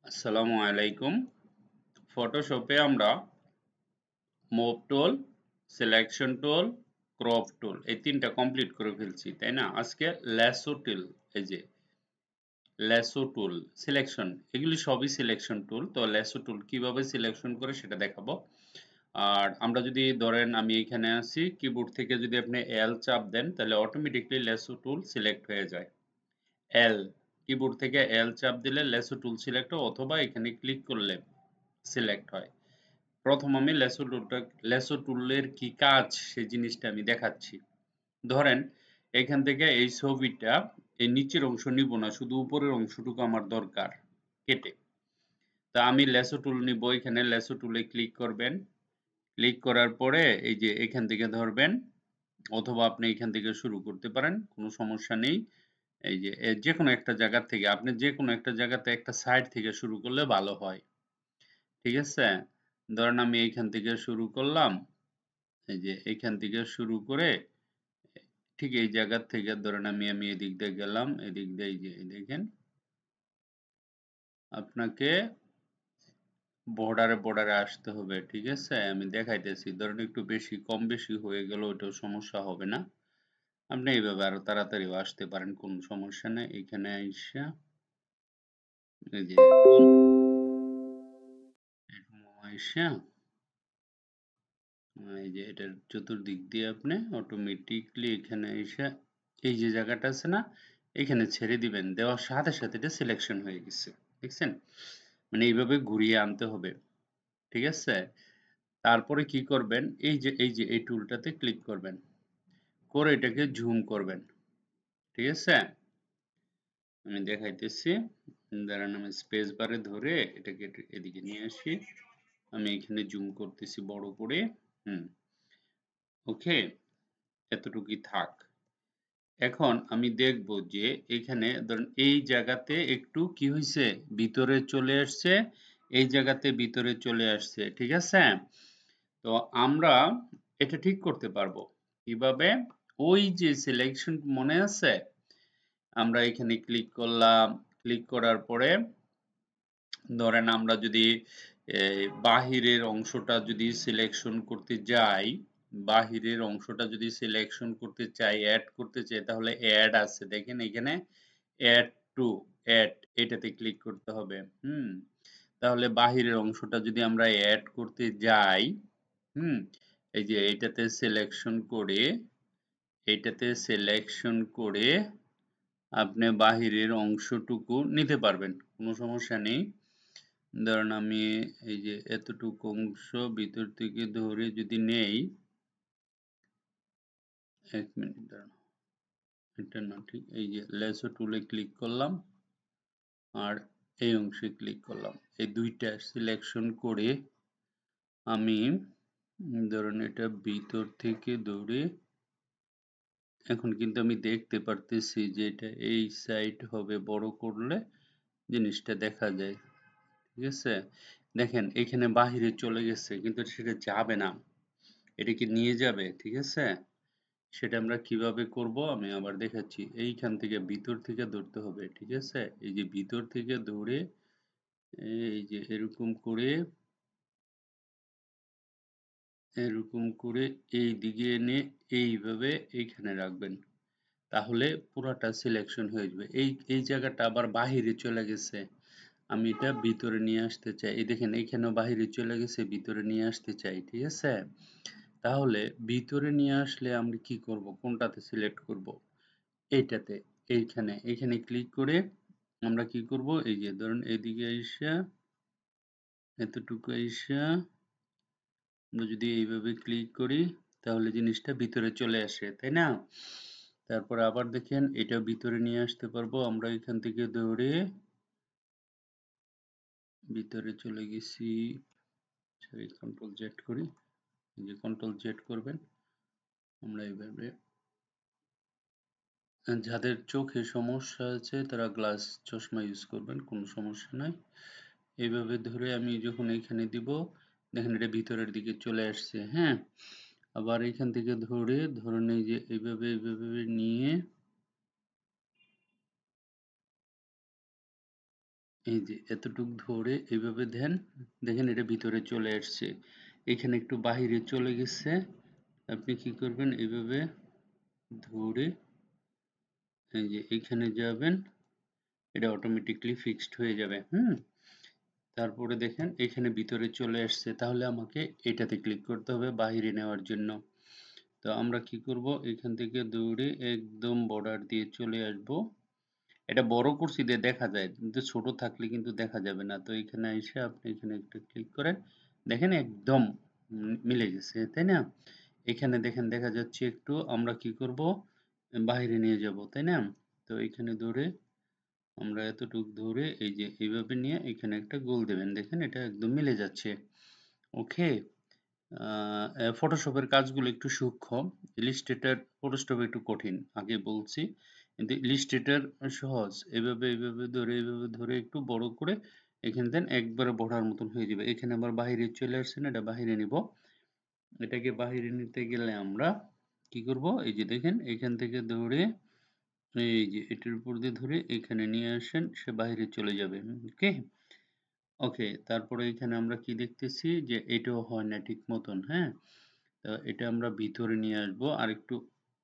আসসালামু আলাইকুম। ফটোশপে আমরা move tool, selection tool, crop টুল এই তিনটা কমপ্লিট করে ফেলছি, তাই না? আজকে ল্যাসো টুল, এই যে ল্যাসো টুল, সিলেকশন, এগুলি সবই সিলেকশন টুল। তো ল্যাসো টুল কিভাবে সিলেকশন করে সেটা দেখাবো। আর আমরা যদি ধরেন আমি এখানে আছি, কিবোর্ড থেকে যদি আপনি এল চাপ দেন তাহলে অটোমেটিকলি ল্যাসো টুল সিলেক্ট হয়ে যায়। এল, কিবোর্ড থেকে এল চাপ দিলে ল্যাসো টুল সিলেক্ট হয়, অথবা এখানে ক্লিক করলে সিলেক্ট হয়। প্রথম আমি ল্যাসো টুলের কি কাজ সেই জিনিসটা আমি দেখাচ্ছি। ধরেন এখান থেকে এই ছবিটা, এই নিচের অংশ নিব না, শুধু উপরের অংশটুকু আমার দরকার কেটে। তা আমি ল্যাসো টুল নিব, এখানে ল্যাসো টুলে ক্লিক করবেন। ক্লিক করার পরে এই যে এখান থেকে ধরবেন, অথবা আপনি এখান থেকে শুরু করতে পারেন, কোনো সমস্যা নেই। এই যে যে কোনো একটা জায়গা থেকে, আপনি যে কোনো একটা জায়গাতে একটা সাইড থেকে শুরু করলে ভালো হয়। ঠিক আছে, ধরেন আমি এইখান থেকে শুরু করলাম। এই যে এইখান থেকে শুরু করে ঠিক এই জায়গা থেকে ধরেন আমি এদিক দিয়ে গেলাম, এদিক দিয়ে এই যে দেখেন আপনাকে বর্ডারে আসতে হবে। ঠিক আছে, আমি দেখাইতেছি। ধরেন একটু বেশি কম বেশি হয়ে গেল, ওইটাও সমস্যা হবে না। আপনি এইভাবে আরো তাড়াতাড়িও আসতে পারেন, কোনো সমস্যা নেই। এখানে আইসা এই যে এরকম আইসা এই যে এটার চতুর্দিক দিয়ে আপনি অটোমেটিকলি এখানে এসে এই যে জায়গাটা আছে না, এখানে ছেড়ে দিবেন। দেওয়ার সাথে সাথে এটা সিলেকশন হয়ে গেছে, দেখছেন? মানে এইভাবে ঘুরিয়ে আনতে হবে। ঠিক আছে, তারপরে কি করবেন, এই যে এই টুলটাতে ক্লিক করবেন, করে এটাকে জুম করবেন। ঠিক আছে, আমি দেখাইতেছি। দাঁড়ান, আমি স্পেস বারে ধরে এটাকে এদিকে নিয়ে আসি। আমি এখানে জুম করতেছি বড় করে। হুম, ওকে, এতটুকুই থাক। এখন আমি দেখব যে এখানে ধরুন এই জায়গাতে একটু কি হয়েছে, ভিতরে চলে আসছে। এই জায়গাতে ভিতরে চলে আসছে। ঠিক আছে, তো আমরা এটা ঠিক করতে পারবো কিভাবে? ওই যে সিলেকশন মনে আছে, আমরা এখানে ক্লিক করলাম। ক্লিক করার পরে ধরেন আমরা যদি বাহিরের অংশটা যদি সিলেকশন করতে যাই, বাহিরের অংশটা যদি সিলেকশন করতে চাই, অ্যাড করতে চাই, তাহলে অ্যাড আছে দেখেন এখানে, অ্যাড টু, অ্যাড, এটাতে ক্লিক করতে হবে। তাহলে বাহিরের অংশটা যদি আমরা অ্যাড করতে যাই, হুম, এই যে এটাতে সিলেকশন করে আপনি বাহিরের অংশটুকু নিতে পারবেন, কোনো সমস্যা নেই। ধরেন আমি এই যে এতটুকু অংশ ভিতর থেকে ধরে যদি নেই, এক মিনিট দাঁড়ান, এটা না ঠিক, এই যে লেসো টুলে ক্লিক করলাম আর এই অংশে ক্লিক করলাম, এই দুইটা সিলেকশন করে আমি ধরেন এটা ভিতর থেকে ধরে, এখন কিন্তু আমি দেখতে পারতেছি যে এটা এই সাইড হবে, বড় করলে জিনিসটা দেখা যায়। ঠিক আছে, দেখেন এখানে বাহিরে চলে গেছে, কিন্তু সেটা যাবে না, এটাকে নিয়ে যাবে। ঠিক আছে, সেটা আমরা কিভাবে করব আমি আবার দেখাচ্ছি। এইখান থেকে ভিতর থেকে ধরতে হবে। ঠিক আছে, এই যে ভিতর থেকে ধরে এই যে এরকম করে এই দিকে এনে এইভাবে এইখানে রাখবেন, তাহলে পুরাটা সিলেকশন হয়ে যাবে। এই এই জায়গাটা আবার বাহিরে চলে গেছে, আমি এটা ভিতরে নিয়ে আসতে চাই। এই দেখেন এখানেও বাহিরে চলে গেছে, ভিতরে নিয়ে আসতে চাই। ঠিক আছে, তাহলে ভিতরে নিয়ে আসলে আমরা কি করব, কোনটাতে সিলেক্ট করব? এইটাতে, এইখানে ক্লিক করে আমরা কি করব, এই যে ধরুন এদিকে আইসা, এতটুকু আইসা আমরা যদি এইভাবে ক্লিক করি, তাহলে জিনিসটা ভিতরে চলে আসে, তাই না? তারপর আবার দেখেন এটা ভিতরে নিয়ে আসতে পারবো আমরা, এখান থেকে ধরে ভিতরে চলে গেছি। কন্ট্রোল জেড করি, এই যে কন্ট্রোল জেড করবেন। আমরা এইভাবে, যাদের চোখে সমস্যা আছে তারা গ্লাস চশমা ইউজ করবেন, কোনো সমস্যা নাই। এইভাবে ধরে আমি যখন এইখানে দিব, দেখেন এটা ভিতরের দিকে চলে আসছে। হ্যাঁ, আবার এখান থেকে ধরে ধরুন এই যে এইভাবে নিয়ে এই যে এতটুক ধরে এইভাবে দেন, দেখেন এটা ভিতরে চলে আসছে, এখানে একটু বাহিরে চলে গেছে। আপনি কি করবেন, এইভাবে ধরে এই যে এখানে যাবেন, এটা অটোমেটিকলি ফিক্সড হয়ে যাবে। তারপরে দেখেন এখানে ভিতরে চলে আসছে, তাহলে আমাকে এটাতে ক্লিক করতে হবে বাহিরে নেওয়ার জন্য। তো আমরা কি করব, এখান থেকে দৌড়ে একদম বর্ডার দিয়ে চলে আসব। এটা বড় করছি দিয়ে দেখা যায়, কিন্তু ছোট থাকলে কিন্তু দেখা যাবে না। তো এখানে এসে আপনি এখানে একটা ক্লিক করেন, দেখেন একদম মিলে গেছে, তাই না? এখানে দেখেন দেখা যাচ্ছে একটু, আমরা কি করব, বাইরে নিয়ে যাব, তাই না? তো এখানে ধরে আমরা এতটুক ধরে এই যে এইভাবে নিয়ে এখানে একটা গোল দেবেন, দেখেন এটা একদম মিলে যাচ্ছে। ওকে। ফটোশপের কাজগুলো একটু সূক্ষ্ম, ইলিস্ট্রেটর ফটোশপ একটু কঠিন, আগে বলছি। কিন্তু ইলিস্ট্রেটর সহজ। এইভাবে ধরে একটু বড় করে এখানে দেন, একবারে বড়ার মতন হয়ে যাবে। এখানে আবার বাহিরে চলে আসছে না, এটা বাহিরে নিব। এটাকে বাহিরে নিতে গেলে আমরা কি করব, এই যে দেখেন এখান থেকে ধরে এই যে এটার উপর দিয়ে ধরে এখানে নিয়ে আসেন, সে বাইরে চলে যাবে। ওকে। ওকে, তারপরে এখানে আমরা কি দেখতেছি যে এটাও হয় না ঠিক মতন। হ্যাঁ, তো এটা আমরা ভিতরে নিয়ে আসবো, আর একটু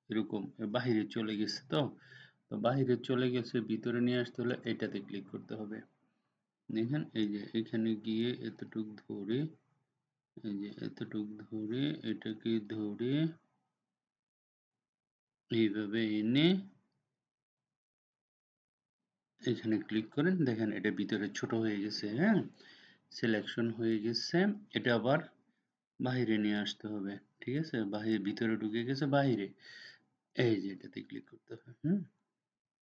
এরকম বাহিরে চলে গেছে। তো তো বাহিরে চলে গেছে, ভিতরে নিয়ে আসতে হলে এটাতে ক্লিক করতে হবে। দেখেন এই যে এখানে গিয়ে এতটুক ধরে, এই যে এতটুক ধরে এটাকে ধরে এইভাবে এনে এখানে ক্লিক করেন, দেখেন এটা ভিতরে ছোট হয়ে গেছে। হ্যাঁ, সিলেকশন হয়ে গেছে। এটা আবার বাহিরে নিয়ে আসতে হবে। ঠিক আছে, বাহিরে ভিতরে ঢুকে গেছে বাহিরে, এই যে এটাতে ক্লিক করতে হবে।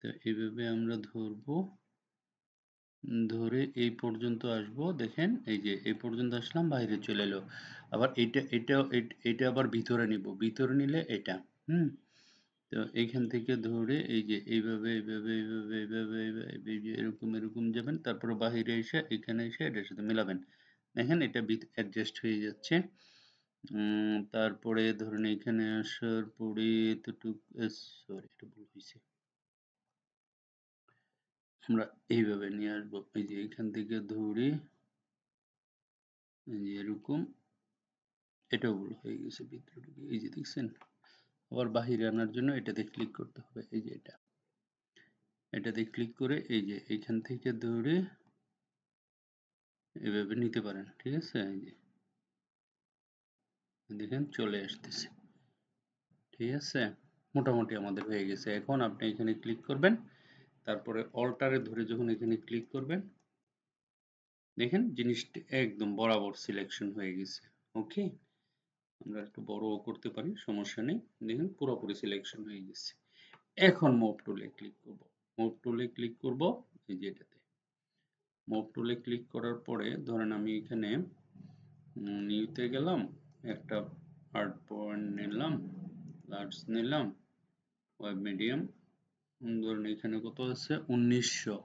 তো এইভাবে আমরা ধরবো, ধরে এই পর্যন্ত আসবো, দেখেন এই যে এই পর্যন্ত আসলাম, বাইরে চলে এলো। আবার এটা আবার ভিতরে নিব, ভিতরে নিলে এটা। হুম তো এইখান থেকে ধরে এই যে এইভাবে এই যে এরকম এরকম যাবেন, তারপরে বাহিরে এসে এখানে এসে এটার সাথে মিলাবেন। দেখেন এটা অ্যাডজাস্ট হয়ে যাচ্ছে। তারপরে ধরুন এখানে আসার পরে এতটুকু, সরি এটা ভুল হয়েছে, আমরা এইভাবে নিয়ে আসবো। এই যে এখান থেকে ধরে এই যে এরকম, এটাও ভুল হয়ে গেছে, ভিতরে ঢুকে এই যে দেখছেন। আবার বাহিরে আনার জন্য এটাতে ক্লিক করতে হবে, এই যে এটাতে ক্লিক করে এই যে এইখান থেকে ধরে এভাবে নিতে পারেন। ঠিক আছে, এই যে দেখেন চলে আসতেছে। ঠিক আছে, মোটামুটি আমাদের হয়ে গেছে। এখন আপনি এখানে ক্লিক করবেন, তারপরে অল্টারে ধরে যখন এখানে ক্লিক করবেন, দেখেন জিনিসটা একদম বরাবর সিলেকশন হয়ে গেছে। ওকে, আমরা একটু বড়ও করতে পারি, সমস্যা নেই। দেখেন পুরোপুরি সিলেকশন হয়ে গেছে। এখন মুভ টুলে ক্লিক করব, মুভ টুলে ক্লিক করব, এই যে এটাতে মুভ টুলে ক্লিক করার পরে ধরেন আমি এখানে নিউতে গেলাম, একটা আর্ট পয়েন্ট নিলাম, লার্জ নিলাম, ওয়েব মিডিয়াম, ধরুন এখানে কত আছে 1900।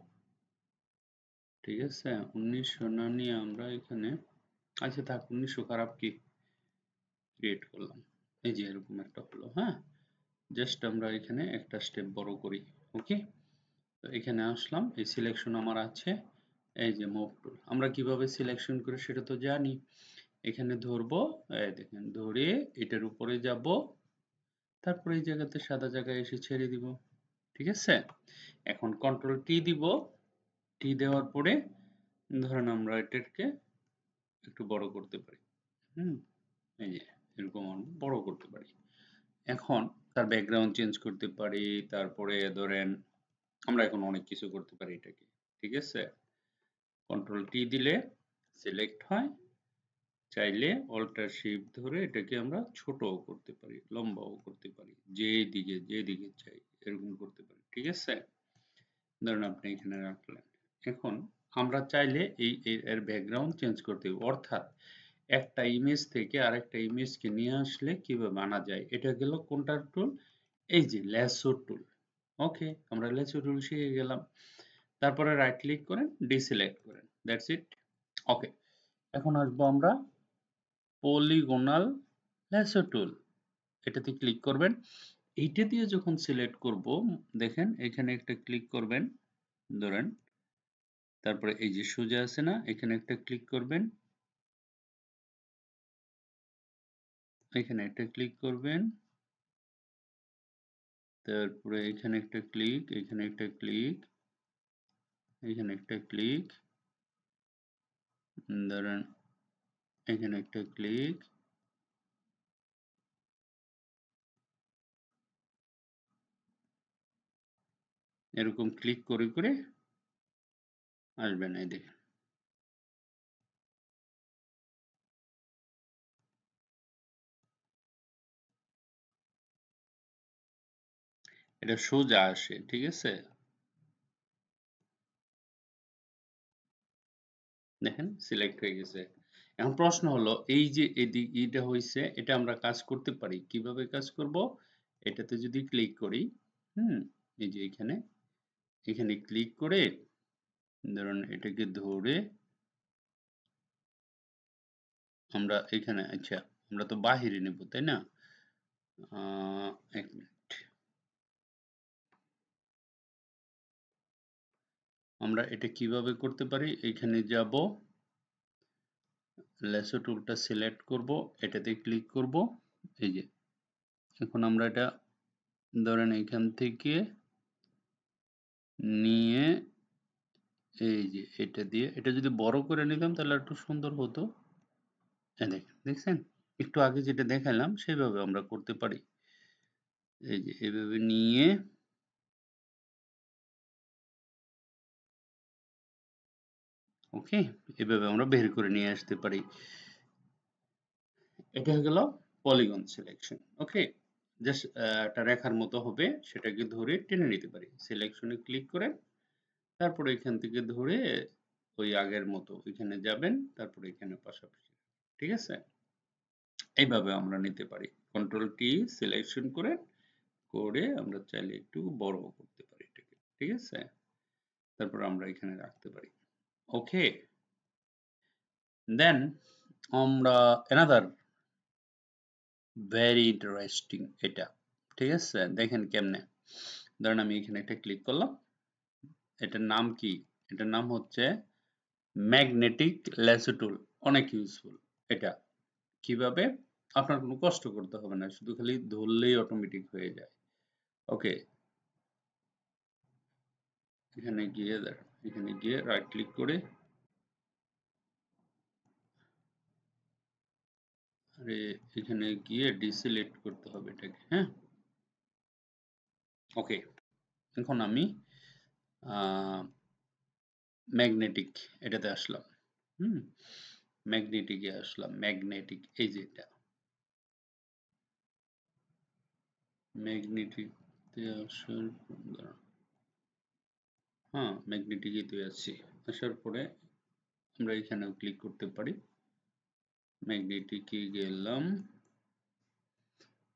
ঠিক আছে, 1900 না নিয়ে আমরা এখানে, আচ্ছা থাক 1900 খারাপ কি, ক্রিয়েট করলাম, এই যে এরকম একটা হলো। হ্যাঁ, জাস্ট আমরা এখানে একটা স্টেপ বড় করি। ওকে, তো এখানে আসলাম, এই সিলেকশন আমার আছে। এই যে মুভ টুল, আমরা কিভাবে সিলেকশন করি সেটা তো জানি। এখানে ধরবো, এই দেখেন ধরে এটার উপরে যাব, তারপরে এই জায়গাতে সাদা জায়গায় এসে ছেড়ে দিব। ঠিক আছে, এখন কন্ট্রোল টি দিব, টি দেওয়ার পরে ধরেন আমরা এটাকে একটু বড় করতে পারি। হুম এই যে এরকম আমরা বড় করতে পারি। এখন তার ব্যাকগ্রাউন্ড চেঞ্জ করতে পারি, তারপরে ধরেন আমরা এখন অনেক কিছু করতে পারি এটাকে। ঠিক আছে, কন্ট্রোল টি দিলে সিলেক্ট হয়, চাইলে অল্টার শিফট ধরে এটাকে আমরা ছোটও করতে পারি, লম্বাও করতে পারি, যেদিকে চাই এরকম করতে পারি। ঠিক আছে, ধরুন আপনি এখানে রাখলেন। এখন আমরা চাইলে এর ব্যাকগ্রাউন্ড চেঞ্জ করতে, অর্থাৎ একটা ইমেজ থেকে আরেকটা ইমেজকে নিয়ে আসলে কিভাবে আনা যায়, এটা গেল কোনটার টুল, এই যে ল্যাসো টুল। ওকে, আমরা ল্যাসো টুল শিখে গেলাম। তারপরে রাইট ক্লিক করেন, ডিসিলেক্ট করেন, দ্যাটস ইট। ওকে, এখন আসবো আমরা পলিগোনাল ল্যাসো টুল, এটাতে ক্লিক করবেন। এইটা দিয়ে যখন সিলেক্ট করব, দেখেন এখানে একটা ক্লিক করবেন, ধরেন তারপরে এই যে সোজা আছে না, এখানে একটা ক্লিক করবেন, এখানে একটা ক্লিক করবেন, তারপরে এখানে একটা ক্লিক, এখানে একটা ক্লিক, এখানে একটা ক্লিক, ধরেন এখানে একটা ক্লিক, এরকম ক্লিক করে করে আসবেন। এই দেখেন, এটা সোজা আসে, ঠিক আছে? দেখেন সিলেক্ট হয়ে গেছে। এখন প্রশ্ন হলো, এই যে এদিক এটা হয়েছে, এটা আমরা কাজ করতে পারি কিভাবে? কাজ করব, এটাতে যদি ক্লিক করি, হুম, এই যে এখানে, এখানে ক্লিক করে ধরুন এটাকে ধরে আমরা এখানে, আচ্ছা আমরা তো বাহিরে নেব তাই না? এক মিনিট, আমরা এটা কিভাবে করতে পারি? এখানে যাব, ল্যাসো টুলটা সিলেক্ট করব, এটাতে ক্লিক করব, এই যে এখন আমরা এটা ধরেন এখান থেকে নিয়ে এই যে এটা দিয়ে, এটা যদি বড় করে নিতাম তাহলে একটু সুন্দর হতো। এই দেখেন, দেখছেন? একটু আগে যেটা দেখালাম সেভাবে আমরা করতে পারি। এই যে এভাবে নিয়ে, ওকে, এভাবে আমরা বের করে নিয়ে আসতে পারি। এটা হয়ে গেল পলিগন সিলেকশন। ওকে, জাস্ট একটা রেখার মতো হবে, সেটাকে ধরে টেনে নিতে পারি। সিলেকশনে ক্লিক করে তারপরে এখান থেকে ধরে ওই আগের মতো এখানে যাবেন, তারপরে এখানে পাশাপাশি, ঠিক আছে? এইভাবে আমরা নিতে পারি। কন্ট্রোল টি সিলেকশন করে করে আমরা চাইলে একটু বড় করতে পারি এটাকে, ঠিক আছে? তারপর আমরা এখানে রাখতে পারি। ওকে, দেন আমরা another very interesting এটা, ঠিক আছে? দেখেন কেমনে, ধরেন আমি এখানে একটা ক্লিক করলাম, এটার নাম কি? এটার নাম হচ্ছে ম্যাগনেটিক ল্যাসো টুল। অনেক ইউজফুল এটা। কিভাবে? আপনার কোনো কষ্ট করতে হবে না, শুধু খালি ধরলেই অটোমেটিক হয়ে যায়। ওকে, এখানে গিয়ে দাঁড়ান, এখানে গিয়ে রাইট ক্লিক করে, আরে এখানে গিয়ে ডিসিলেক্ট করতে হবে এটাকে, হ্যাঁ? ওকে, এখন আমি ম্যাগনেটিক এটাতে আসলাম, হুম, ম্যাগনেটিকে আসলাম, ম্যাগনেটিক এই যে এটা ম্যাগনেটিকতে আসার, দাঁড়ান, হ্যাঁ ম্যাগনেটিকেতে আছি। আসার পরে আমরা এখানেও ক্লিক করতে পারি, ম্যাগনেটিকে গেলাম,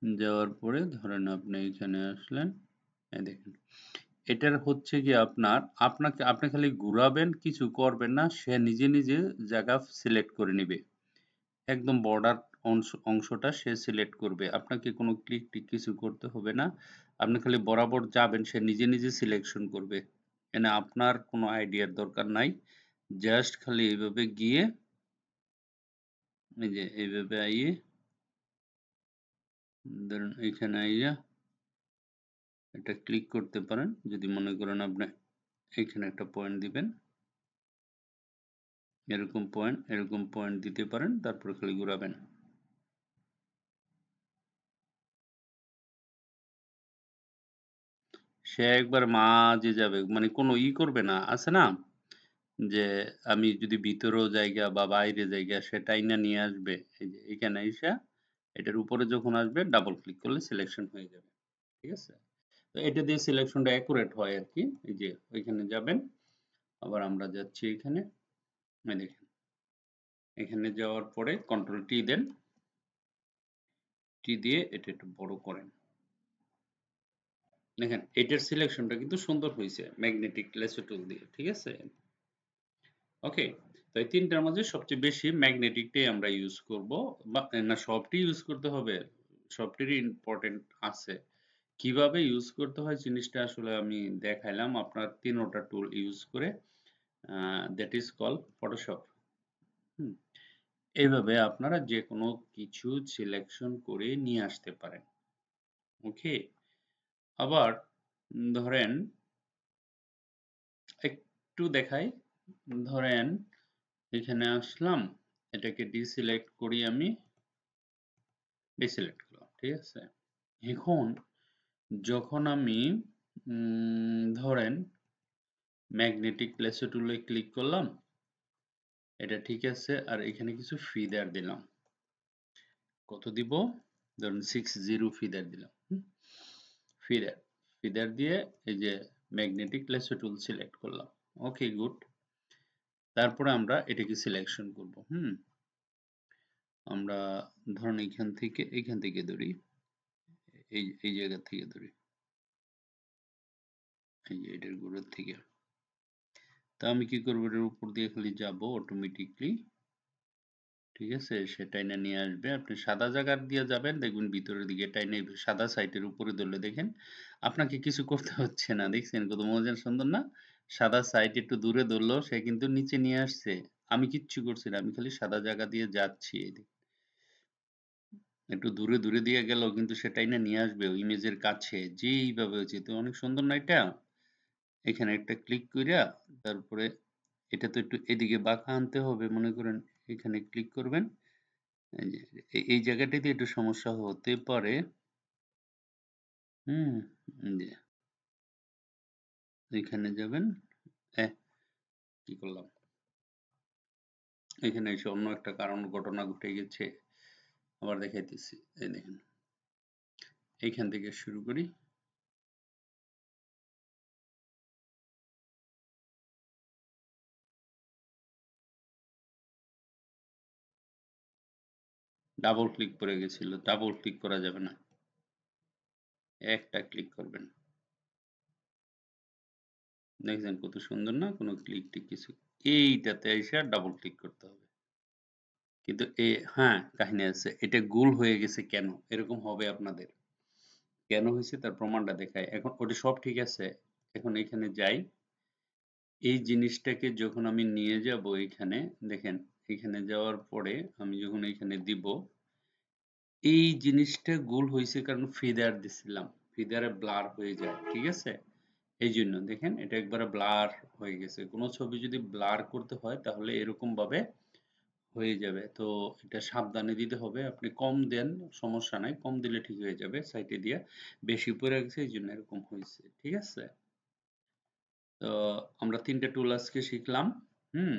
যাওয়ার পরে ধরেন আপনি এখানে আসলেন, এই দেখেন এটার হচ্ছে কি আপনার, আপনি খালি ঘুরাবেন, কিছু করবেন না, সে নিজে নিজে জায়গা সিলেক্ট করে নিবে। একদম বর্ডার অংশটা সে সিলেক্ট করবে, আপনাকে কোনো ক্লিক টিক কিছু করতে হবে না। আপনি খালি বরাবর যাবেন, সে নিজে নিজে সিলেকশন করবে, এখানে আপনার কোনো আইডিয়ার দরকার নাই। জাস্ট খালি এইভাবে গিয়ে, এই যে এইভাবে আইয়ে ধরুন এখানে আইয়া এটা ক্লিক করতে পারেন, যদি মনে করেন আপনি এখানে একটা পয়েন্ট দিবেন, এরকম পয়েন্ট দিতে পারেন, তারপর খালি ঘুরাবেন। সে একবার মাঝে যাবে, মানে কোনো করবে না, আছে না যে আমি যদি ভিতরেও জায়গা বা বাইরে জায়গা সে টাইনা নিয়ে আসবে, এই যে এখানে এসে এটার উপরে যখন আসবে ডাবল ক্লিক করলে সিলেকশন হয়ে যাবে, ঠিক আছে? তো এটা দিয়ে সিলেকশনটা অ্যাকুরেট হয় আর কি। এই যে ওইখানে যাবেন, আবার আমরা যাচ্ছি এখানে, এই দেখেন এখানে যাওয়ার পরে কন্ট্রোল টি দেন, টি দিয়ে এটা একটু বড় করেন, দেখেন এটার সিলেকশনটা কিন্তু সুন্দর হয়েছে ম্যাগনেটিক লেসো টুল দিয়ে, ঠিক আছে? ওকে, তো এই তিনটার মধ্যে সবচেয়ে বেশি ম্যাগনেটিকটাই আমরা ইউজ করব, বা না সবটি ইউজ করতে হবে, সবটিরই ইম্পর্টেন্ট আছে। কিভাবে ইউজ করতে হয় জিনিসটা আসলে আমি দেখাইলাম আপনার তিনোটা টুল ইউজ করে। That is call Photoshop. এইভাবে আপনারা যে কোনো কিছু সিলেকশন করে নিয়ে আসতে পারেন। ওকে, আবার ধরেন একটু দেখাই, ধরেন এখানে আসলাম, এটাকে ডিসিলেক্ট করি, আমি ডিসিলেক্ট করলাম, ঠিক আছে। এখন যখন আমি ধরেন ম্যাগনেটিক লেসো টুলে ক্লিক করলাম, এটা ঠিক আছে, আর এখানে কিছু ফিদার দিলাম, কত দিব, ধরুন 60 ফিদার দিলাম, ফিদার ফিদার দিয়ে এই যে ম্যাগনেটিক লেসো টুল সিলেক্ট করলাম। ওকে, গুড। তারপরে আমরা এটাকে সিলেকশন করব। আমরা ধরুন এখান থেকে ধরি, এই জায়গা থেকে ধরি, এই যে এটার গোড়ার থেকে। তা আমি কি করবো, এটার উপর দিয়ে খালি যাব অটোমেটিকলি, ঠিক আছে, সে টাইনা নিয়ে আসবে। আপনি সাদা জায়গা দিয়ে যাবেন, দেখবেন ভিতরের দিকে টাইনা সাদা সাইটের উপরে ধরলে দেখেন আপনাকে কিছু করতে হচ্ছে না। দেখছেন কত মজার, সুন্দর না? সাদা সাইট একটু দূরে ধরলো, সে কিন্তু নিচে নিয়ে আসছে। আমি কিচ্ছু করছি না, আমি খালি সাদা জায়গা দিয়ে যাচ্ছি। এই একটু দূরে দূরে দিয়ে গেল, কিন্তু সেটাই না নিয়ে আসবে ওই ইমেজের কাছে, যেইভাবে হয়েছে। তো অনেক সুন্দর না এটা? এখানে একটা ক্লিক কইরা তারপরে এটা তো একটু এদিকে বাঁকা আনতে হবে, মনে করেন এখানে ক্লিক করবেন, এই যে এই জায়গাটাতে একটু সমস্যা হতে পারে। হুম, যে এখানে যাবেন, কি করলাম, এখানে এসে অন্য একটা কারণ ঘটনা ঘটে গেছে, আবার দেখাইতেছি। এই দেখেন, এইখান থেকে শুরু করি, ডাবল ক্লিক করে গেছিল, ডাবল ক্লিক করা যাবে না, একটা ক্লিক করবেন। দেখছেন কত সুন্দর না? কোনো ক্লিক টিক কিছু, এইটাতে এসে ডাবল ক্লিক করতে হবে। কিন্তু হ্যাঁ, কাহিনী আছে, এটা গোল হয়ে গেছে কেন, এরকম হবে আপনাদের, কেন হয়েছে তার প্রমাণটা দেখায়। এখন ওটা সব ঠিক আছে, এখন এখানে যাই, এই জিনিসটাকে যখন আমি নিয়ে যাব এখানে, দেখেন এখানে যাওয়ার পরে আমি যখন এখানে দিব, এই জিনিসটা গোল হয়েছে কারণ ফিদার দিছিলাম, ফিদারে ব্লার হয়ে যায়, ঠিক আছে। এই জন্য দেখেন এটা একবারে ব্লার হয়ে গেছে। কোনো ছবি যদি ব্লার করতে হয় তাহলে এরকম ভাবে হয়ে যাবে। তো এটা সাবধানে দিতে হবে, আপনি কম দেন, সমস্যা নাই, কম দিলে ঠিক হয়ে যাবে। সাইটে দিয়ে বেশি পড়ে গেছে, এই জন্য এরকম হয়েছে, ঠিক আছে। তো আমরা তিনটা টুল আজকে শিখলাম। হুম,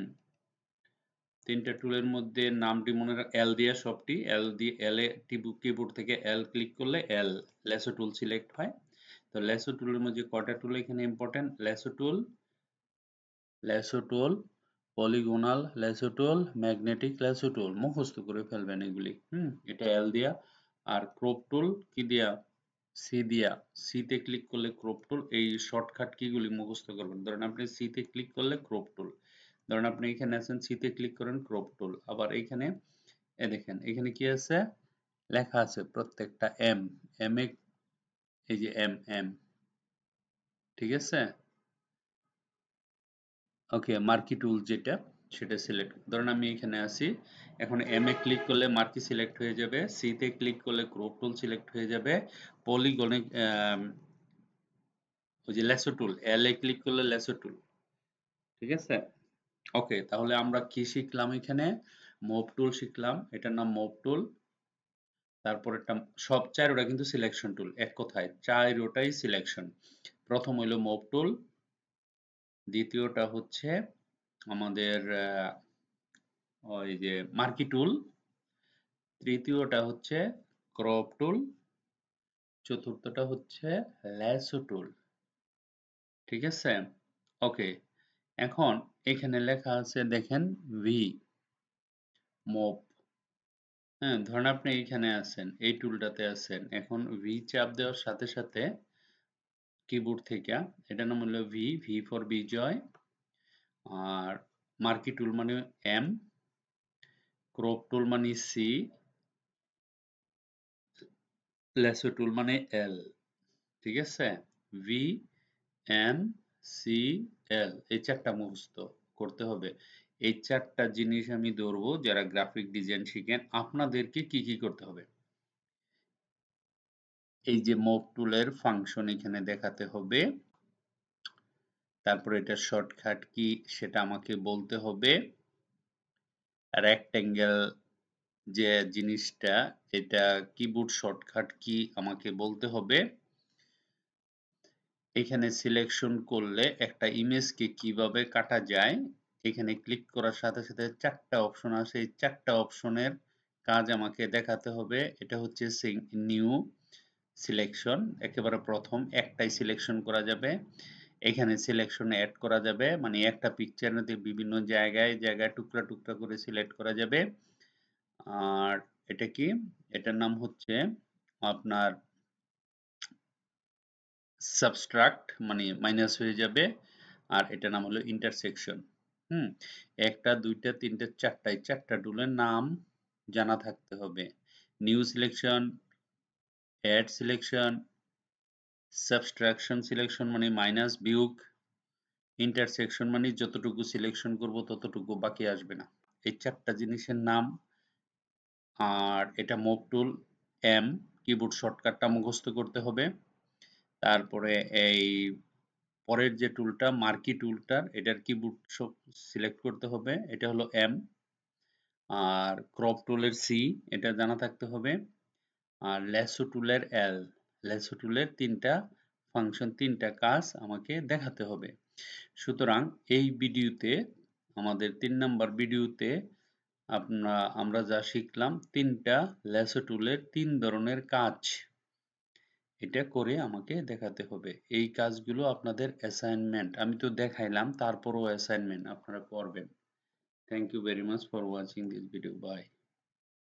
তিনটা টুলের মধ্যে নামটি মনে রাখ, এল দিয়ে সবটি, এল দিয়ে, এল এ কিবোর্ড থেকে এল ক্লিক করলে এল লেসো টুল সিলেক্ট হয়। তো লেসো টুলের মধ্যে কটা টুল এখানে ইম্পর্টেন্ট, লেসো টুল, পলিগোনাল লেসো টুল, ম্যাগনেটিক লেসো টুল, মুখস্থ করে ফেলবেন এগুলি। এটা এল দিয়া। আর ক্রপ টুল কি দিয়া, সি দিয়া, সি তে ক্লিক করলে ক্রপ টুল। এই শর্টকাট কিগুলি মুখস্থ করবেন। ধরেন আপনি সি তে ক্লিক করলে ক্রপ টুল, ধরেন আপনি এখানে আছেন, সি তে ক্লিক করেন ক্রপ টুল। আবার এইখানে দেখেন এখানে কি আছে, লেখা আছে প্রত্যেকটা এম, এম এ, এই যে এম এম, ঠিক আছে। ওকে, মার্কি টুল যেটা, সেটা সিলেক্ট, ধরুন আমি এখানে আছি, এখন এম এ ক্লিক করলে মার্কি সিলেক্ট হয়ে যাবে, সি তে ক্লিক করলে ক্রপ টুল সিলেক্ট হয়ে যাবে, পলিগনে ওই যে লেসো টুল, এল এ ক্লিক করলে লেসো টুল, ঠিক আছে। ওকে, তাহলে আমরা কি শিখলাম এখানে, মুভ টুল শিখলাম, এটার নাম মুভ টুল। তারপর একটা সব চারোটা কিন্তু সিলেকশন টুল, এক কথায় চারোটাই সিলেকশন। প্রথম হইলো মুভ টুল, দ্বিতীয়টা হচ্ছে আমাদের ওই যে মার্কি টুল, তৃতীয়টা হচ্ছে ক্রপ টুল, চতুর্থটা হচ্ছে ল্যাসো টুল, ঠিক আছে। ওকে, এখন এখানে লেখা আছে দেখেন ভি, মুভ। হ্যাঁ, ধরেন আপনি এইখানে আছেন, এই টুলটাতে আছেন, এখন ভি চাপ দেওয়ার সাথে সাথে কিবোর্ড থেকে, এটার নাম হলো ভি, ভি ফর বিজয়। আর মার্কি টুল মানে এম, ক্রপ টুল মানে সি, ল্যাসো টুল মানে এল, ঠিক আছে। ভি, এম, সি, এল, এই চারটা মুখস্থ করতে হবে। এই 4টা জিনিস আমি ধরবো যারা গ্রাফিক ডিজাইন শিখেন আপনাদেরকে কি কি করতে হবে। এই যে মুভ টুলের ফাংশন এখানে দেখাতে হবে, তারপর এটা শর্টকাট কি সেটা আমাকে বলতে হবে, রেক্টেঙ্গেল যে জিনিসটা এটা কিবোর্ড শর্টকাট কি আমাকে বলতে হবে। এখানে সিলেকশন করলে একটা ইমেজকে কিভাবে কাটা যায়, এখানে ক্লিক করার সাথে সাথে 4টা অপশন আসে, এই 4টা অপশনের কাজ আমাকে দেখাতে হবে। এটা হচ্ছে নিউ সিলেকশন, একেবারে প্রথম একটাই সিলেকশন করা যাবে। এখানে সিলেকশন অ্যাড করা যাবে, মানে একটা পিকচার মধ্যে বিভিন্ন জায়গায় জায়গায় টুকরা টুকরা করে সিলেক্ট করা যাবে। আর এটা কি, এটার নাম হচ্ছে আপনার সাবস্ট্রাক্ট, মানে মাইনাস হয়ে যাবে। আর এটা নাম হলো ইন্টারসেকশন। একটা দুইটা তিনটা চারটা, এই 4টা টুলের নাম জানা থাকতে হবে। New selection, add selection, subtraction selection মানে মাইনাস বিয়োগ, ইন্টারসেকশন মানে যতটুকু সিলেকশন করব ততটুকু বাকি আসবে না। এই 4টা জিনিসের নাম। আর এটা মুভ টুল এম, কিবোর্ড শর্টকাটটা মুখস্থ করতে হবে। তারপরে এই পরের যে টুলটা মার্কি টুলটার এটার কিবোর্ড সিলেক্ট করতে হবে, এটা হলো এম। আর ক্রপ টুলের সি, এটা জানা থাকতে হবে। আর ল্যাসো টুলের এল, ল্যাসো টুলের 3টা ফাংশন 3টা কাজ আমাকে দেখাতে হবে। সুতরাং এই ভিডিওতে, আমাদের 3 নাম্বার ভিডিওতে আমরা যা শিখলাম 3টা ল্যাসো টুলের 3 ধরনের কাজ, এটা করে আমাকে দেখাতে হবে। এই কাজগুলো আপনাদের অ্যাসাইনমেন্ট, আমি তো দেখাইলাম তারপরও অ্যাসাইনমেন্ট আপনারা করবেন। Thank you very much for watching this video, by.